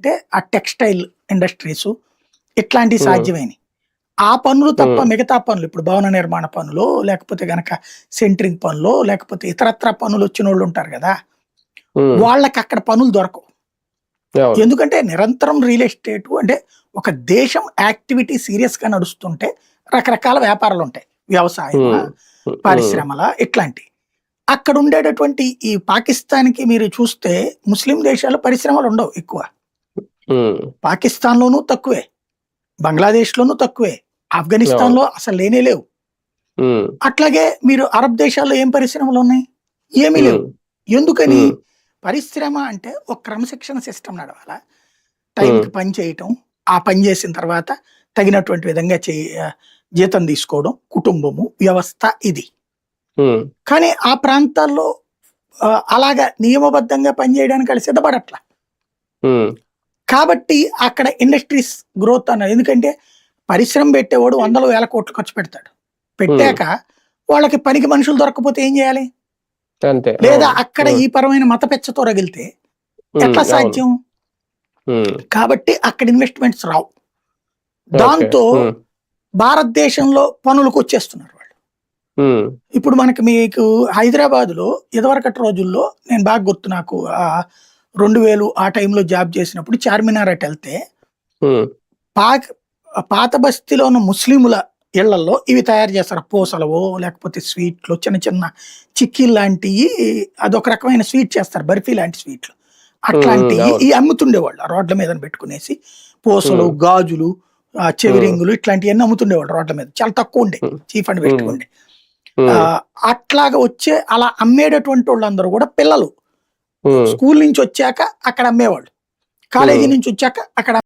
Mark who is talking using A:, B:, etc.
A: అంటే ఆ textile industries ఇట్లాంటివి
B: ఉమ్,
A: సాధ్యమైనవి. ఆ పనులు తప్ప
B: ఉమ్,
A: మిగతా పనులు ఇప్పుడు భవన నిర్మాణ పనులు, లేకపోతే గనక సెంట్రింగ్ పనులు, లేకపోతే ఇతరత్ర పనులు వచ్చినోళ్ళు ఉంటారు కదా!
B: ఉమ్,
A: వాళ్ళకి అక్కడ పనులు దొరకవు.
B: అవును.
A: ఎందుకంటే నిరంతరం రియల్ ఎస్టేట్ అంటే ఒక దేశం యాక్టివిటీ సీరియస్‌గా నడుస్తుంటే రకరకాల వ్యాపారాలుంటాయి. వ్యవసాయమా,
B: ఉమ్, ఉమ్,
A: పరిశ్రమలా ఇట్లాంటియి. అక్కడ ఉండేటటువంటి ఈ పాకిస్తాన్‌కి మీరు చూస్తే ముస్లిం దేశాల్లో పరిశ్రమలుండవు ఎక్కువ.
B: ఉమ్,
A: పాకిస్తాన్‌లోనూ తక్కువే. బంగ్లాదేశ్‌లోనూ తక్కువే.
B: అవును.
A: ఆఫ్ఘనిస్తాన్‌లో అసలు లేనే లేవు.
B: ఉమ్,
A: అట్లాగే మీరు అరబ్ దేశాల్లో ఏం పరిశ్రమలున్నాయి? ఏమీ లేవు.
B: ఉమ్,
A: ఎందుకని?
B: ఉమ్,
A: పరిశ్రమ అంటే ఒక క్రమశిక్షణ సిస్టమ్ నడవాలా.
B: ఉమ్,
A: టైంకి పని చేయటం, ఆ పని చేసిన తర్వాత తగినటువంటి విధంగా జీతం తీసుకోవడం, కుటుంబము, వ్యవస్థ ఇది.
B: ఉమ్,
A: కానీ ఆ ప్రాంతాల్లో అలాగా నియమబద్ధంగా పనిచేయడానికి ఆళ్ళు సిద్ధపడట్ల.
B: ఉమ్,
A: కాబట్టి అక్కడ ఇండస్ట్రీస్ గ్రోత్ అన్నది ఎందుకంటే పరిశ్రమ పెట్టేవాడు వందల వేల కోట్లు ఖర్చు పెడతాడు.
B: ఉమ్,
A: పెట్టాక వాళ్ళకి పనికి మనుషులు దొరక్కపోతే ఏం చేయాలి?
B: అంతే.
A: లేదా
B: అవును.
A: అక్కడ
B: ఉమ్,
A: ఈ పరమైన మత పెచ్చతో రగిలితే
B: ఉమ్,
A: ఎట్లా
B: అవును.
A: సాధ్యం?
B: ఉమ్,
A: కాబట్టి అక్కడ ఇన్వెస్ట్‌మెంట్స్ రావు.
B: ఓకే.
A: దాంతో
B: ఉమ్,
A: భారతదేశంలో పనులకొచ్చేస్తున్నారు వాళ్ళు.
B: ఉమ్,
A: ఇప్పుడు మీకు హైదరాబాద్‌లో ఇదివరకటి రోజుల్లో నేను బాగా గుర్తు నాకు 2000 ఆ టైంలో జాబ్ చేసినప్పుడు చార్మినార్ అటెళ్తే
B: ఉమ్,
A: పాక్ పాత బస్తీలో ఉన్న ముస్లిముల ఇళ్లల్లో ఇవి తయారు చేస్తారు. పూసలవో లేకపోతే స్వీట్లు చిన్న చిన్న చిక్కీల్లాంటియి అదొక రకమైన స్వీట్ చేస్తారు. బర్ఫీ లాంటి స్వీట్లు.
B: ఉమ్, ఉమ్,
A: అట్లాంటియి
B: అవును.
A: అమ్ముతుండేవాళ్ళు. ఆ రోడ్ల మీదన పెట్టుకునేసి పూసలు,
B: ఉమ్,
A: గాజులు, చెవి
B: ఉమ్,
A: రింగులు ఇట్లాంటియన్నీ అమ్ముతుండేవాళ్ళు రోడ్ల మీద. చాలా తక్కువుండేయి.
B: ఉమ్,
A: చీప్ అండ్
B: ఉమ్,
A: బెస్ట్‌గా ఉండేయి.
B: ఉమ్,
A: అట్లాగా అలా అమ్మేటటువంటోళ్ళందరూ గూడా పిల్లలు.
B: ఉమ్.
A: స్కూల్ నుంచొచ్చాక అక్కడ అమ్మేవాళ్ళు. కాలేజీ
B: హ్మ్.
A: నుంచొచ్చాక అక్కడ